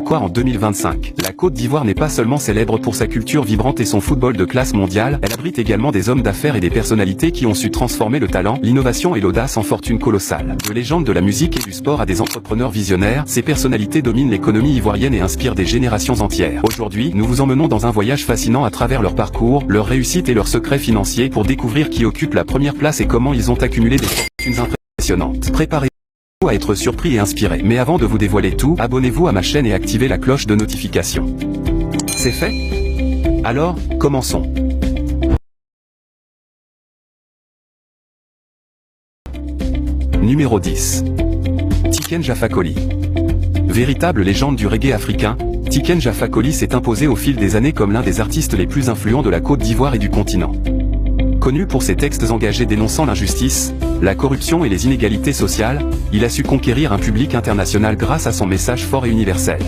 Pourquoi en 2025, la Côte d'Ivoire n'est pas seulement célèbre pour sa culture vibrante et son football de classe mondiale, elle abrite également des hommes d'affaires et des personnalités qui ont su transformer le talent, l'innovation et l'audace en fortune colossale. De légendes de la musique et du sport à des entrepreneurs visionnaires, ces personnalités dominent l'économie ivoirienne et inspirent des générations entières. Aujourd'hui, nous vous emmenons dans un voyage fascinant à travers leur parcours, leur réussite et leurs secrets financiers pour découvrir qui occupe la première place et comment ils ont accumulé des fortunes impressionnantes. Préparez-vous à être surpris et inspiré. Mais avant de vous dévoiler tout, abonnez-vous à ma chaîne et activez la cloche de notification. C'est fait? Alors, commençons. Numéro 10. Tiken Jah Fakoly. Véritable légende du reggae africain, Tiken Jah Fakoly s'est imposé au fil des années comme l'un des artistes les plus influents de la Côte d'Ivoire et du continent. Connu pour ses textes engagés dénonçant l'injustice, la corruption et les inégalités sociales, il a su conquérir un public international grâce à son message fort et universel.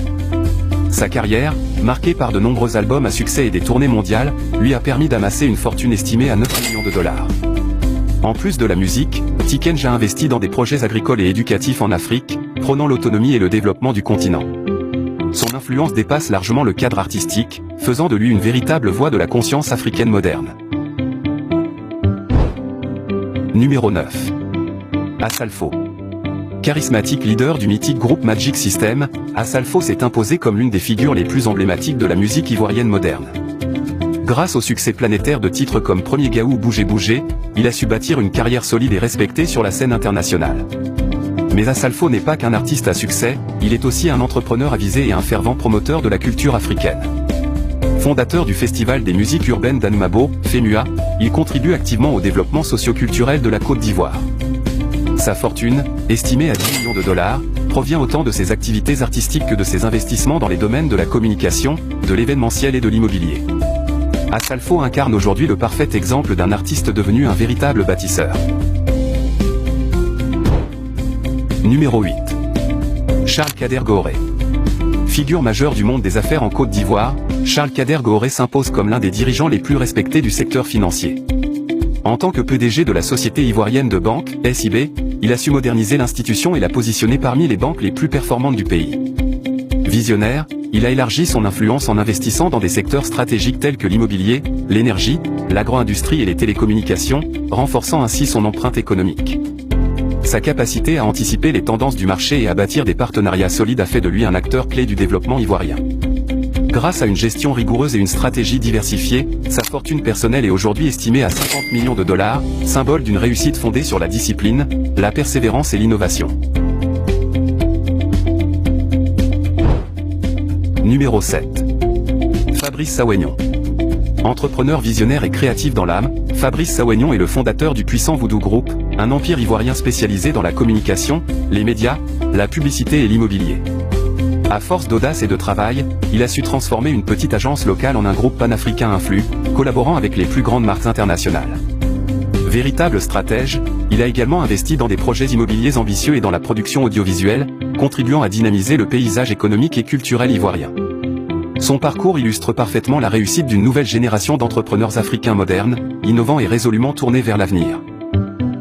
Sa carrière, marquée par de nombreux albums à succès et des tournées mondiales, lui a permis d'amasser une fortune estimée à 9 millions de dollars. En plus de la musique, Tiken Jah investi dans des projets agricoles et éducatifs en Afrique, prônant l'autonomie et le développement du continent. Son influence dépasse largement le cadre artistique, faisant de lui une véritable voix de la conscience africaine moderne. Numéro 9. Asalfo. Charismatique leader du mythique groupe Magic System, Asalfo s'est imposé comme l'une des figures les plus emblématiques de la musique ivoirienne moderne. Grâce au succès planétaire de titres comme Premier Gaou ou Bougez Bougez, il a su bâtir une carrière solide et respectée sur la scène internationale. Mais Asalfo n'est pas qu'un artiste à succès, il est aussi un entrepreneur avisé et un fervent promoteur de la culture africaine. Fondateur du Festival des musiques urbaines d'Anoumabo, FEMUA, il contribue activement au développement socio-culturel de la Côte d'Ivoire. Sa fortune, estimée à 10 millions de dollars, provient autant de ses activités artistiques que de ses investissements dans les domaines de la communication, de l'événementiel et de l'immobilier. Asalfo incarne aujourd'hui le parfait exemple d'un artiste devenu un véritable bâtisseur. Numéro 8. Charles Kader Gooré. Figure majeure du monde des affaires en Côte d'Ivoire, Charles Kader Gooré s'impose comme l'un des dirigeants les plus respectés du secteur financier. En tant que PDG de la Société ivoirienne de banque, SIB, il a su moderniser l'institution et la positionner parmi les banques les plus performantes du pays. Visionnaire, il a élargi son influence en investissant dans des secteurs stratégiques tels que l'immobilier, l'énergie, l'agro-industrie et les télécommunications, renforçant ainsi son empreinte économique. Sa capacité à anticiper les tendances du marché et à bâtir des partenariats solides a fait de lui un acteur clé du développement ivoirien. Grâce à une gestion rigoureuse et une stratégie diversifiée, sa fortune personnelle est aujourd'hui estimée à 50 millions de dollars, symbole d'une réussite fondée sur la discipline, la persévérance et l'innovation. Numéro 7. Fabrice Sawegnon. Entrepreneur visionnaire et créatif dans l'âme, Fabrice Sawegnon est le fondateur du puissant Voodoo Group, un empire ivoirien spécialisé dans la communication, les médias, la publicité et l'immobilier. À force d'audace et de travail, il a su transformer une petite agence locale en un groupe panafricain influent, collaborant avec les plus grandes marques internationales. Véritable stratège, il a également investi dans des projets immobiliers ambitieux et dans la production audiovisuelle, contribuant à dynamiser le paysage économique et culturel ivoirien. Son parcours illustre parfaitement la réussite d'une nouvelle génération d'entrepreneurs africains modernes, innovants et résolument tournés vers l'avenir.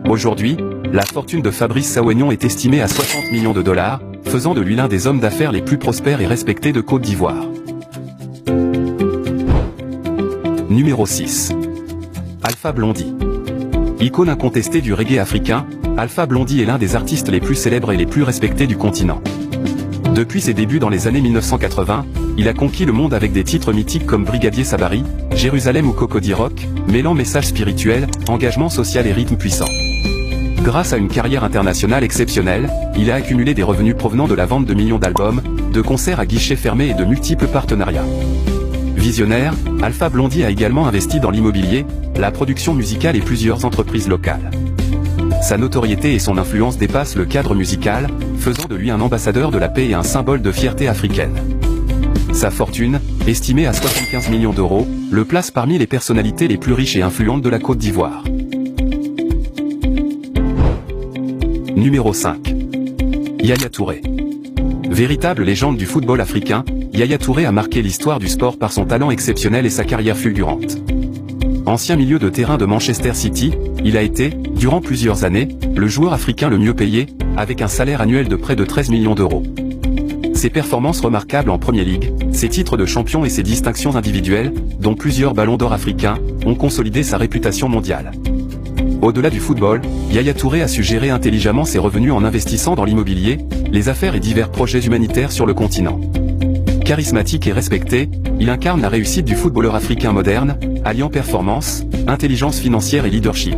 Aujourd'hui, la fortune de Fabrice Sawegnon est estimée à 60 millions de dollars, faisant de lui l'un des hommes d'affaires les plus prospères et respectés de Côte d'Ivoire. Numéro 6. Alpha Blondy. Icône incontestée du reggae africain, Alpha Blondy est l'un des artistes les plus célèbres et les plus respectés du continent. Depuis ses débuts dans les années 1980, il a conquis le monde avec des titres mythiques comme Brigadier Sabari, Jérusalem ou Cocody Rock, mêlant message spirituel, engagement social et rythme puissant. Grâce à une carrière internationale exceptionnelle, il a accumulé des revenus provenant de la vente de millions d'albums, de concerts à guichets fermés et de multiples partenariats. Visionnaire, Alpha Blondy a également investi dans l'immobilier, la production musicale et plusieurs entreprises locales. Sa notoriété et son influence dépassent le cadre musical, faisant de lui un ambassadeur de la paix et un symbole de fierté africaine. Sa fortune, estimée à 75 millions d'euros, le place parmi les personnalités les plus riches et influentes de la Côte d'Ivoire. Numéro 5. Yaya Touré. Véritable légende du football africain, Yaya Touré a marqué l'histoire du sport par son talent exceptionnel et sa carrière fulgurante. Ancien milieu de terrain de Manchester City, il a été, durant plusieurs années, le joueur africain le mieux payé, avec un salaire annuel de près de 13 millions d'euros. Ses performances remarquables en Premier League, ses titres de champion et ses distinctions individuelles, dont plusieurs ballons d'or africains, ont consolidé sa réputation mondiale. Au-delà du football, Yaya Touré a su gérer intelligemment ses revenus en investissant dans l'immobilier, les affaires et divers projets humanitaires sur le continent. Charismatique et respecté, il incarne la réussite du footballeur africain moderne, alliant performance, intelligence financière et leadership.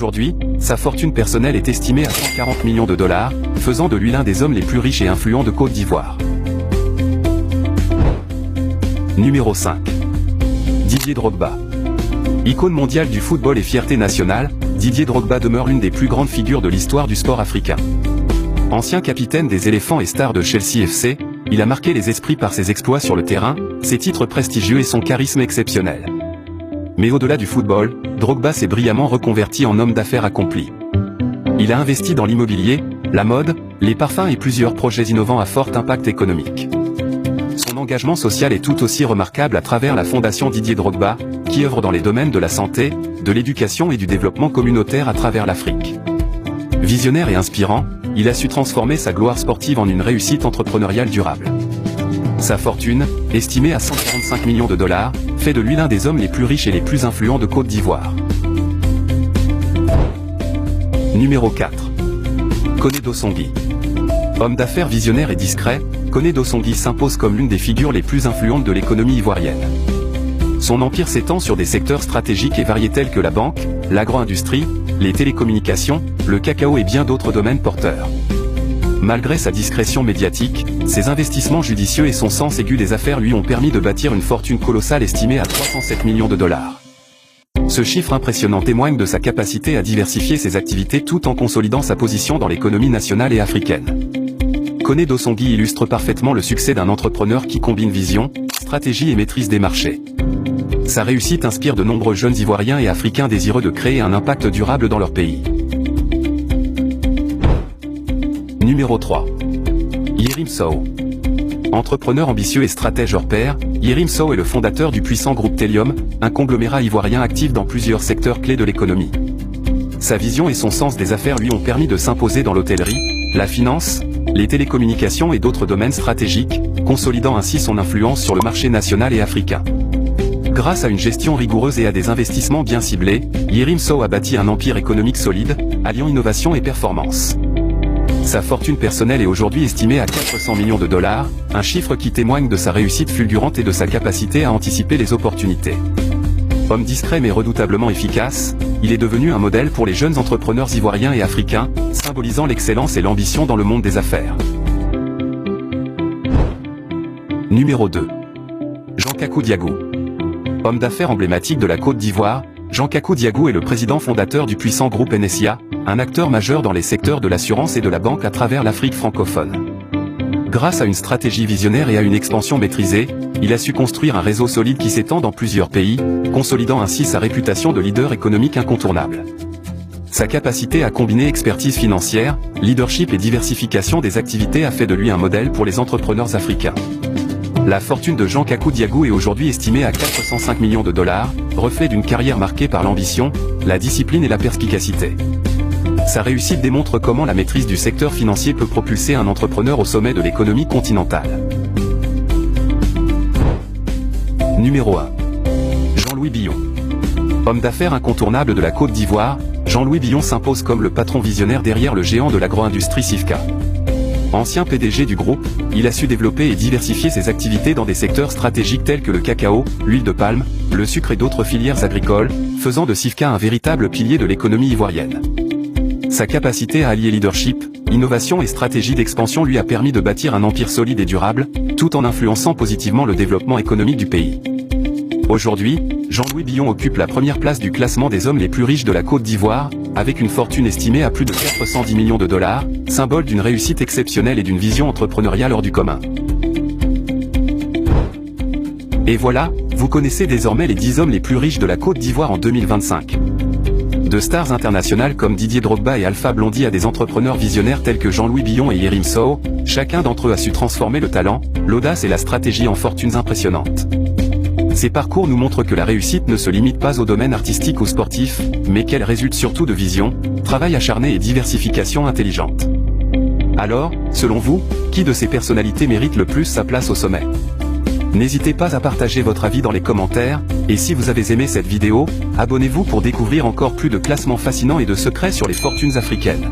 Aujourd'hui, sa fortune personnelle est estimée à 140 millions de dollars, faisant de lui l'un des hommes les plus riches et influents de Côte d'Ivoire. Numéro 5. Didier Drogba. Icône mondiale du football et fierté nationale, Didier Drogba demeure l'une des plus grandes figures de l'histoire du sport africain. Ancien capitaine des éléphants et star de Chelsea FC, il a marqué les esprits par ses exploits sur le terrain, ses titres prestigieux et son charisme exceptionnel. Mais au-delà du football, Drogba s'est brillamment reconverti en homme d'affaires accompli. Il a investi dans l'immobilier, la mode, les parfums et plusieurs projets innovants à fort impact économique. Son engagement social est tout aussi remarquable à travers la Fondation Didier Drogba, qui œuvre dans les domaines de la santé, de l'éducation et du développement communautaire à travers l'Afrique. Visionnaire et inspirant, il a su transformer sa gloire sportive en une réussite entrepreneuriale durable. Sa fortune, estimée à 145 millions de dollars, fait de lui l'un des hommes les plus riches et les plus influents de Côte d'Ivoire. Numéro 4. Kone Dosongui. Homme d'affaires visionnaire et discret, Kone Dosongui s'impose comme l'une des figures les plus influentes de l'économie ivoirienne. Son empire s'étend sur des secteurs stratégiques et variés tels que la banque, l'agro-industrie, les télécommunications, le cacao et bien d'autres domaines porteurs. Malgré sa discrétion médiatique, ses investissements judicieux et son sens aigu des affaires lui ont permis de bâtir une fortune colossale estimée à 307 millions de dollars. Ce chiffre impressionnant témoigne de sa capacité à diversifier ses activités tout en consolidant sa position dans l'économie nationale et africaine. Kone Dosongui illustre parfaitement le succès d'un entrepreneur qui combine vision, stratégie et maîtrise des marchés. Sa réussite inspire de nombreux jeunes Ivoiriens et Africains désireux de créer un impact durable dans leur pays. Numéro 3. Yerim Sow. Entrepreneur ambitieux et stratège hors pair, Yerim Sow est le fondateur du puissant groupe Telium, un conglomérat ivoirien actif dans plusieurs secteurs clés de l'économie. Sa vision et son sens des affaires lui ont permis de s'imposer dans l'hôtellerie, la finance, les télécommunications et d'autres domaines stratégiques, consolidant ainsi son influence sur le marché national et africain. Grâce à une gestion rigoureuse et à des investissements bien ciblés, Yerim Sow a bâti un empire économique solide, alliant innovation et performance. Sa fortune personnelle est aujourd'hui estimée à 400 millions de dollars, un chiffre qui témoigne de sa réussite fulgurante et de sa capacité à anticiper les opportunités. Homme discret mais redoutablement efficace, il est devenu un modèle pour les jeunes entrepreneurs ivoiriens et africains, symbolisant l'excellence et l'ambition dans le monde des affaires. Numéro 2. Jean-Kakou Diagou. Homme d'affaires emblématique de la Côte d'Ivoire, Jean-Kakou Diagou est le président fondateur du puissant groupe NSIA, un acteur majeur dans les secteurs de l'assurance et de la banque à travers l'Afrique francophone. Grâce à une stratégie visionnaire et à une expansion maîtrisée, il a su construire un réseau solide qui s'étend dans plusieurs pays, consolidant ainsi sa réputation de leader économique incontournable. Sa capacité à combiner expertise financière, leadership et diversification des activités a fait de lui un modèle pour les entrepreneurs africains. La fortune de Jean-Kakou Diagou est aujourd'hui estimée à 405 millions de dollars, reflet d'une carrière marquée par l'ambition, la discipline et la perspicacité. Sa réussite démontre comment la maîtrise du secteur financier peut propulser un entrepreneur au sommet de l'économie continentale. Numéro 1. Jean-Louis Billon. Homme d'affaires incontournable de la Côte d'Ivoire, Jean-Louis Billon s'impose comme le patron visionnaire derrière le géant de l'agro-industrie Sifka. Ancien PDG du groupe, il a su développer et diversifier ses activités dans des secteurs stratégiques tels que le cacao, l'huile de palme, le sucre et d'autres filières agricoles, faisant de Sifka un véritable pilier de l'économie ivoirienne. Sa capacité à allier leadership, innovation et stratégie d'expansion lui a permis de bâtir un empire solide et durable, tout en influençant positivement le développement économique du pays. Aujourd'hui, Jean-Louis Billon occupe la première place du classement des hommes les plus riches de la Côte d'Ivoire, avec une fortune estimée à plus de 410 millions de dollars, symbole d'une réussite exceptionnelle et d'une vision entrepreneuriale hors du commun. Et voilà, vous connaissez désormais les 10 hommes les plus riches de la Côte d'Ivoire en 2025. De stars internationales comme Didier Drogba et Alpha Blondy à des entrepreneurs visionnaires tels que Jean-Louis Billon et Yerim Sow, chacun d'entre eux a su transformer le talent, l'audace et la stratégie en fortunes impressionnantes. Ces parcours nous montrent que la réussite ne se limite pas au domaine artistique ou sportif, mais qu'elle résulte surtout de vision, travail acharné et diversification intelligente. Alors, selon vous, qui de ces personnalités mérite le plus sa place au sommet? N'hésitez pas à partager votre avis dans les commentaires, et si vous avez aimé cette vidéo, abonnez-vous pour découvrir encore plus de classements fascinants et de secrets sur les fortunes africaines.